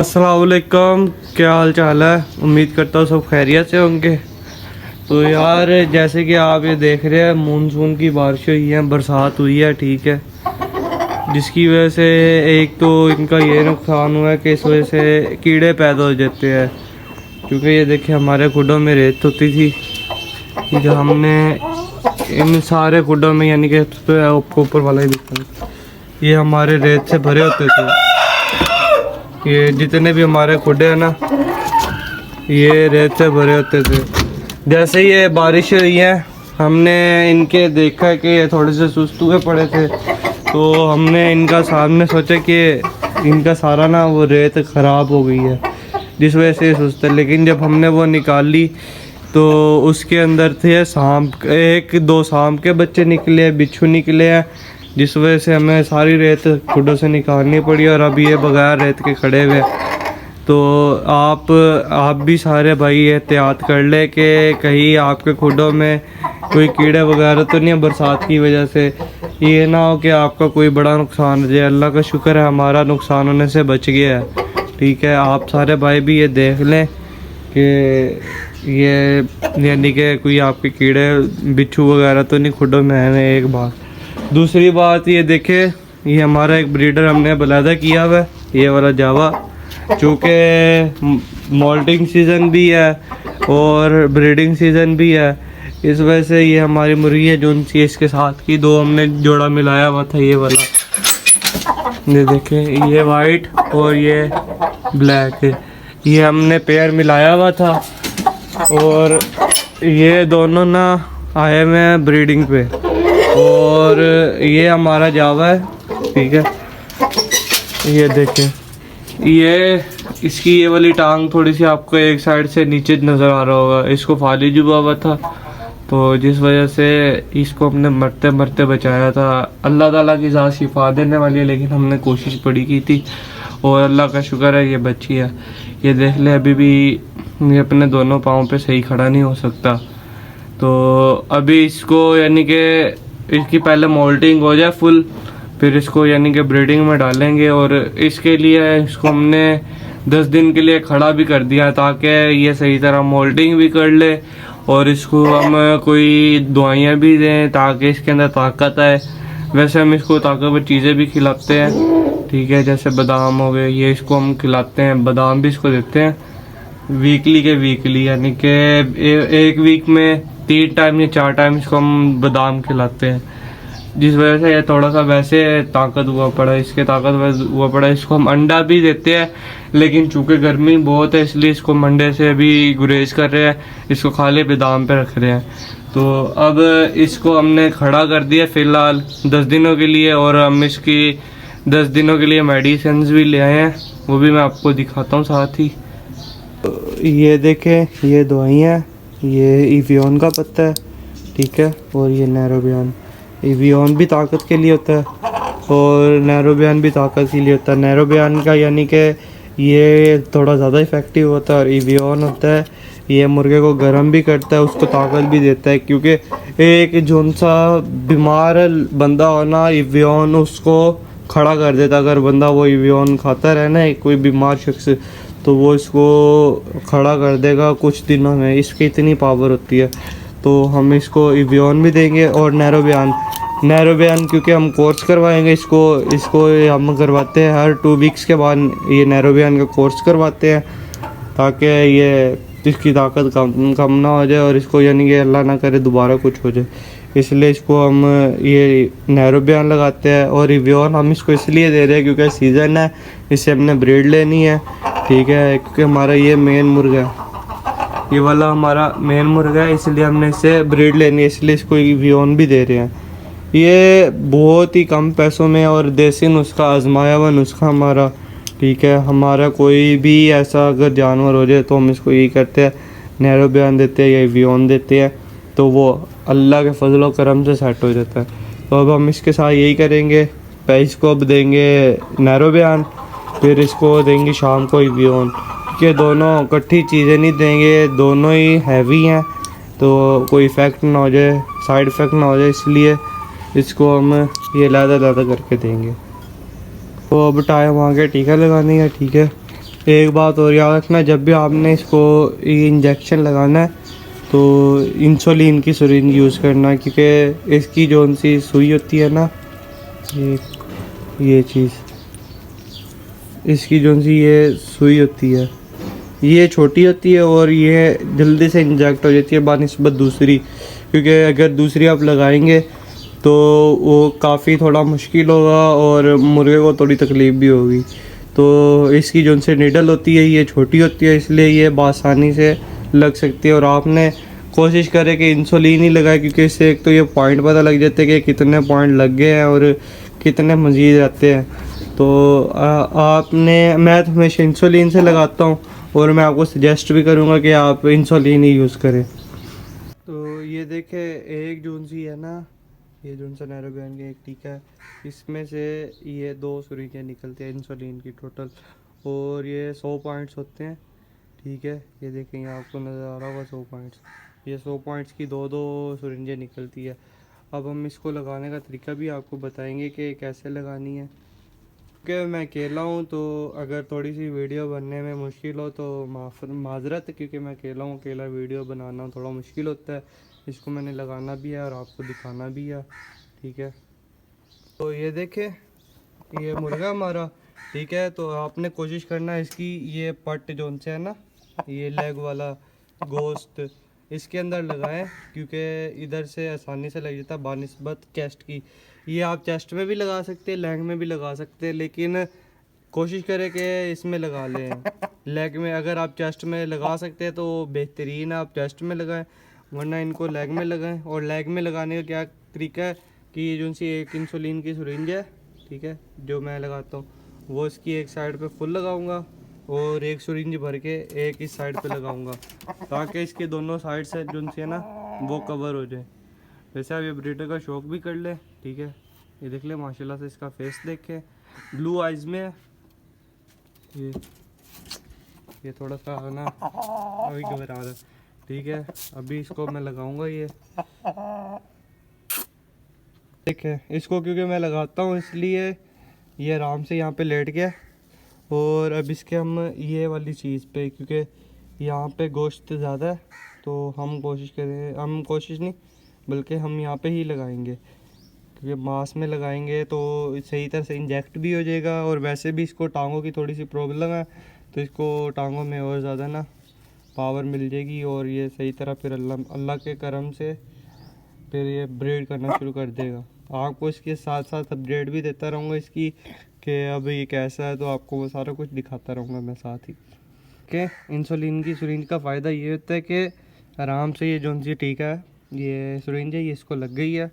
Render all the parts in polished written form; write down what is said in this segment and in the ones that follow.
अस्सलाम वालेकुम, क्या हाल चाल है। उम्मीद करता हूँ सब खैरियत से होंगे। तो यार जैसे कि आप ये देख रहे हैं मानसून की बारिश हुई है, बरसात हुई है, ठीक है, जिसकी वजह से एक तो इनका ये नुकसान हुआ है कि इस वजह से कीड़े पैदा हो जाते हैं। क्योंकि ये देखिए हमारे खुडों में रेत होती थी, जो हमने इन सारे खुडों में यानी कि ऊपर वाला ही दिखता, ये हमारे रेत से भरे होते थे। ये जितने भी हमारे खुडे हैं ना, ये रेत से भरे होते थे। जैसे ये बारिश हुई है, हमने इनके देखा कि ये थोड़े से सुस्त हुए पड़े थे, तो हमने इनका सामने सोचा कि इनका सारा ना वो रेत ख़राब हो गई है, जिस वजह से सुस्त है। लेकिन जब हमने वो निकाल ली तो उसके अंदर थे सांप, एक दो सांप के बच्चे निकले, बिच्छू निकले हैं, जिस वजह से हमें सारी रेत खुडों से निकालनी पड़ी और अब ये बगैर रेत के खड़े हुए। तो आप भी सारे भाई एहतियात कर ले कि कहीं आपके खुडों में कोई कीड़े वगैरह तो नहीं है बरसात की वजह से, ये ना हो कि आपका कोई बड़ा नुकसान हो जाए। अल्लाह का शुक्र है हमारा नुकसान होने से बच गया है, ठीक है। आप सारे भाई भी ये देख लें कि ये यानी कि कोई आपके कीड़े बिच्छू वगैरह तो नहीं खुडों में है। एक बात, दूसरी बात ये देखे, ये हमारा एक ब्रीडर हमने बलादा किया हुआ है, ये वाला जावा, चूँकि मोल्टिंग सीज़न भी है और ब्रीडिंग सीज़न भी है, इस वजह से ये हमारी मुर्गी है जो उनकी इसके साथ की दो हमने जोड़ा मिलाया हुआ था। ये वाला ये देखें, ये वाइट और ये ब्लैक, ये हमने पेयर मिलाया हुआ था और ये दोनों ना आए हुए हैं ब्रीडिंग पे। और ये हमारा जावा है, ठीक है। ये देखें, ये इसकी ये वाली टांग थोड़ी सी आपको एक साइड से नीचे नज़र आ रहा होगा, इसको फाली जुबा हुआ था, तो जिस वजह से इसको हमने मरते मरते बचाया था। अल्लाह ताला की ज़ात शिफा देने वाली है, लेकिन हमने कोशिश बड़ी की थी और अल्लाह का शुक्र है ये बची है। ये देख ले, अभी भी ये अपने दोनों पाँव पे सही खड़ा नहीं हो सकता। तो अभी इसको यानी कि इसकी पहले मोल्टिंग हो जाए फुल, फिर इसको यानी कि ब्रीडिंग में डालेंगे। और इसके लिए इसको हमने 10 दिन के लिए खड़ा भी कर दिया ताकि ये सही तरह मोल्टिंग भी कर ले और इसको हम कोई दवाइयाँ भी दें ताकि इसके अंदर ताकत आए। वैसे हम इसको ताकतवर चीज़ें भी खिलाते हैं, ठीक है, जैसे बादाम हो गए, ये इसको हम खिलाते हैं। बादाम भी इसको देते हैं वीकली, यानी कि एक वीक में 3 टाइम या 4 टाइम इसको हम बादाम खिलाते हैं, जिस वजह से ये थोड़ा सा वैसे ताकत हुआ पड़ा है, इसके ताकत हुआ पड़ा है। इसको हम अंडा भी देते हैं, लेकिन चूँकि गर्मी बहुत है इसलिए इसको मंडे से अभी गुरेज कर रहे हैं, इसको खाली बादाम पे रख रहे हैं। तो अब इसको हमने खड़ा कर दिया फ़िलहाल 10 दिनों के लिए, और हम इसकी 10 दिनों के लिए मेडिसिन भी ले आए हैं, वो भी मैं आपको दिखाता हूँ साथ ही। ये देखें, ये दवाइयाँ, ये इवियन का पत्ता है, ठीक है, और ये नैरोबियन। इवियन भी ताकत के लिए होता है और नैरोबियन भी ताकत के लिए होता है। नैरोबियन का यानी कि ये थोड़ा ज़्यादा इफ़ेक्टिव होता है और इवियन होता है ये मुर्गे को गर्म भी करता है, उसको ताकत भी देता है। क्योंकि एक जोन सा बीमार बंदा हो ना, इवियन उसको खड़ा कर देता। अगर बंदा वो इवियन खाता रहे ना, कोई बीमार शख्स, तो वो इसको खड़ा कर देगा कुछ दिनों में, इसकी इतनी पावर होती है। तो हम इसको इवियन भी देंगे और नैरोबियन क्योंकि हम कोर्स करवाएंगे इसको हम करवाते हैं हर 2 वीक्स के बाद, ये नैरोबियन का कोर्स करवाते हैं ताकि ये इसकी ताकत कम ना हो जाए और इसको यानी कि अल्लाह ना करे दोबारा कुछ हो जाए, इसलिए इसको हम ये नैरोबियन लगाते हैं। और इवियन हम इसको इसलिए दे रहे हैं क्योंकि सीज़न है, इससे हमने ब्रीड लेनी है, ठीक है, क्योंकि हमारा ये मेन मुर्गा है, ये वाला हमारा मेन मुर्गा है, इसलिए हमने इससे ब्रीड लेनी है, इसलिए इसको इवियन भी दे रहे हैं। ये बहुत ही कम पैसों में और देसी नुस्खा, आजमाया हुआ नुस्खा हमारा, ठीक है। हमारा कोई भी ऐसा अगर जानवर हो जाए तो हम इसको यही करते हैं, नैरोबियन देते हैं या इवियन देते हैं, तो वो अल्लाह के फजल व करम से सेट हो जाता है। तो अब हम इसके साथ यही करेंगे, पहले इसको अब देंगे नैरोबियन, फिर इसको देंगे शाम को इवियन, कि दोनों इकट्ठी चीज़ें नहीं देंगे, दोनों ही हैवी हैं तो कोई इफ़ेक्ट ना हो जाए, साइड इफ़ेक्ट ना हो जाए, इसलिए इसको हम ये लादा करके देंगे। तो अब टाइम आ गया टीका लगाने का, ठीक है। एक बात और याद रखना, जब भी आपने इसको ये इंजेक्शन लगाना है तो इंसुलिन की सिरिंज यूज़ करना, क्योंकि इसकी जो सी सुई होती है ना, ये चीज़, इसकी जो सी ये सुई होती है ये छोटी होती है और ये जल्दी से इंजेक्ट हो जाती है बानिस्बत दूसरी, क्योंकि अगर दूसरी आप लगाएंगे तो वो काफ़ी थोड़ा मुश्किल होगा और मुर्गे को थोड़ी तकलीफ़ भी होगी। तो इसकी जो से निडल होती है ये छोटी होती है, इसलिए ये आसानी से लग सकती है। और आपने कोशिश करें कि इंसुलिन ही लगाए, क्योंकि इससे एक तो ये पॉइंट पता लग जाते हैं कि कितने पॉइंट लग गए हैं और कितने मज़ीद रहते हैं। तो मैं तो हमेशा इंसुलिन से लगाता हूँ और मैं आपको सजेस्ट भी करूँगा कि आप इंसुलिन ही यूज़ करें। तो ये देखे एक जून सी है ना, ये जून सा नैरोबैन का एक टीका है, इसमें से ये 2 सुरीखें निकलती हैं इंसुलिन की टोटल, और ये 100 पॉइंट्स होते हैं। ठीक है, ये देखें यहाँ आपको नज़र आ रहा होगा 100 पॉइंट्स, ये 100 पॉइंट्स की 2-2 सुरिंजें निकलती है। अब हम इसको लगाने का तरीका भी आपको बताएंगे कि कैसे लगानी है। क्योंकि मैं अकेला हूँ तो अगर थोड़ी सी वीडियो बनने में मुश्किल हो तो माजरत है, क्योंकि मैं अकेला हूँ, अकेला वीडियो बनाना थोड़ा मुश्किल होता है। इसको मैंने लगाना भी है और आपको दिखाना भी है। ठीक है, तो ये देखें ये मुर्गा हमारा, ठीक है। तो आपने कोशिश करना है इसकी ये पट जो से है ना, ये लेग वाला गोश्त इसके अंदर लगाएं, क्योंकि इधर से आसानी से लग जाता है बानिस्बत चेस्ट की। ये आप चेस्ट में भी लगा सकते हैं, लेग में भी लगा सकते हैं, लेकिन कोशिश करें कि इसमें लगा लें लेग में। अगर आप चेस्ट में लगा सकते हैं तो बेहतरीन है, आप चेस्ट में लगाएं, वरना इनको लेग में लगाएं। और लेग में लगाने का क्या तरीका है कि ये जो सी एक इंसुलिन की सिरिंज है, ठीक है, जो मैं लगाता हूँ, वो इसकी एक साइड पे फुल लगाऊंगा और एक सिरिंज भर के एक इस साइड पे लगाऊंगा, ताकि इसके दोनों साइड से जो सी है ना वो कवर हो जाए। वैसे आप ये ब्रीडर का शौक भी कर ले। ठीक है, ये देख ले माशाल्लाह से इसका फेस देखें, ब्लू आइज में है। ये थोड़ा सा है ना अभी घबरा रहा है। ठीक है, अभी इसको मैं लगाऊंगा। ये ठीक है, इसको क्योंकि मैं लगाता हूँ इसलिए ये आराम से यहाँ पे लेट गया। और अब इसके हम ये वाली चीज़ पे, क्योंकि यहाँ पे गोश्त ज़्यादा है, तो हम कोशिश नहीं बल्कि हम यहाँ पे ही लगाएंगे, क्योंकि मांस में लगाएंगे तो सही तरह से इंजेक्ट भी हो जाएगा। और वैसे भी इसको टांगों की थोड़ी सी प्रॉब्लम है, तो इसको टांगों में और ज़्यादा ना पावर मिल जाएगी और ये सही तरह फिर अल्लाह के करम से फिर ये ब्रीड करना शुरू कर देगा। आपको इसके साथ साथ अपडेट भी देता रहूँगा इसकी कि अब ये कैसा है, तो आपको वो सारा कुछ दिखाता रहूँगा मैं साथ ही के। इंसुलिन की सिरिंज का फ़ायदा ये होता है कि आराम से ये जो सी टीका है, ये सिरिंज है, ये इसको लग गई है।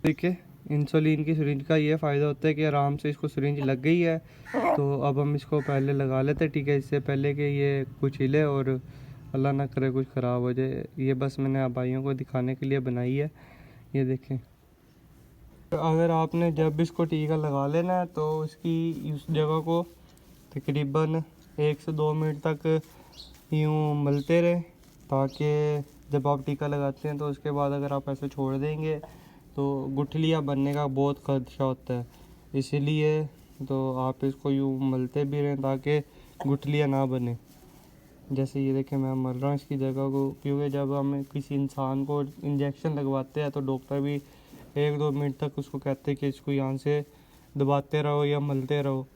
ठीक है, इंसुलिन की सिरिंज का ये फ़ायदा होता है कि आराम से इसको सिरिंज लग गई है। तो अब हम इसको पहले लगा लेते हैं, ठीक है, इससे पहले कि ये कुछ हिले और अल्लाह ना करे कुछ ख़राब हो जाए। ये बस मैंने आप भाइयों को दिखाने के लिए बनाई है। ये देखें, तो अगर आपने जब इसको टीका लगा लेना है तो इसकी उस जगह को तकरीबन 1 से 2 मिनट तक यूँ मलते रहें, ताकि जब आप टीका लगाते हैं तो उसके बाद अगर आप ऐसे छोड़ देंगे तो गुठलियाँ बनने का बहुत खदशा होता है। इसीलिए तो आप इसको यूँ मलते भी रहें ताकि गुठलियाँ ना बने। जैसे ये देखें मैं मल रहा हूँ इसकी जगह को, क्योंकि जब हम किसी इंसान को इंजेक्शन लगवाते हैं तो डॉक्टर भी 1-2 मिनट तक उसको कहते हैं कि इसको यहाँ से दबाते रहो या मलते रहो।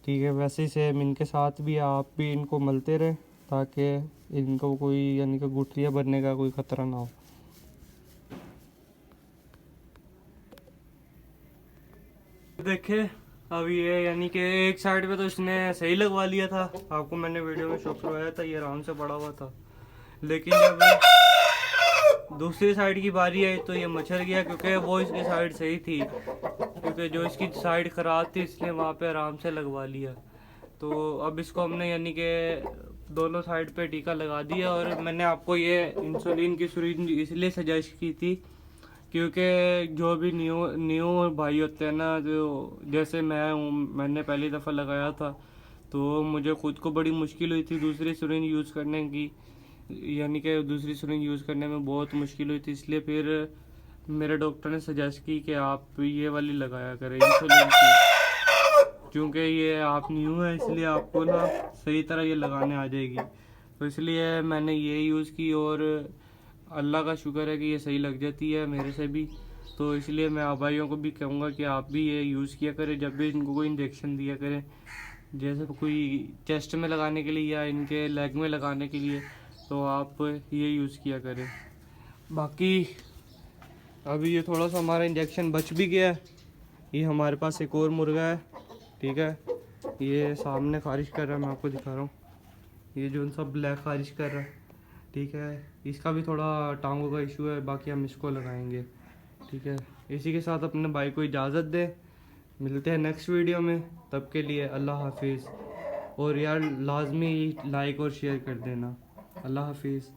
ठीक है, वैसे ही सेम इनके साथ भी आप भी इनको मलते रहें, ताकि इनको कोई यानी कि गुठलियाँ बनने का कोई ख़तरा ना हो। देखे अब ये यानी कि एक साइड पे तो इसने सही लगवा लिया था, आपको मैंने वीडियो में शो करवाया था, ये आराम से पड़ा हुआ था। लेकिन जब दूसरी साइड की बारी आई तो ये मच्छर गया, क्योंकि वो इसकी साइड सही थी, क्योंकि जो इसकी साइड ख़राब थी इसलिए वहाँ पे आराम से लगवा लिया। तो अब इसको हमने यानी कि दोनों साइड पे टीका लगा दिया। और मैंने आपको ये इंसुलिन की सिरिंज इसलिए सजेस्ट की थी क्योंकि जो भी न्यू भाई होते हैं ना, जो जैसे मैं हूँ, मैंने पहली दफ़ा लगाया था तो मुझे ख़ुद को बड़ी मुश्किल हुई थी दूसरी सिरिंज यूज़ करने की, यानी कि दूसरी सिरिंज यूज़ करने में बहुत मुश्किल हुई थी। इसलिए फिर मेरे डॉक्टर ने सजेस्ट की कि आप ये वाली लगाया करें इंसुलिन की। क्योंकि ये आप न्यू है इसलिए आपको ना सही तरह ये लगाने आ जाएगी। तो इसलिए मैंने ये यूज़ की और अल्लाह का शुक्र है कि ये सही लग जाती है मेरे से भी। तो इसलिए मैं आप भाइयों को भी कहूँगा कि आप भी ये यूज़ किया करें जब भी इनको कोई इंजेक्शन दिया करें, जैसे कोई चेस्ट में लगाने के लिए या इनके लेग में लगाने के लिए, तो आप ये यूज़ किया करें। बाकी अभी ये थोड़ा सा हमारा इंजेक्शन बच भी गया है। ये हमारे पास एक और मुर्गा है, ठीक है, ये सामने खारिश कर रहा है, मैं आपको दिखा रहा हूँ, ये जो सब ब्लैक खारिश कर रहा है, ठीक है, इसका भी थोड़ा टांगों का इशू है, बाकी हम इसको लगाएंगे, ठीक है। इसी के साथ अपने भाई को इजाज़त दे, मिलते हैं नेक्स्ट वीडियो में, तब के लिए अल्लाह हाफिज़। और यार लाजमी लाइक और शेयर कर देना। अल्लाह हाफिज़।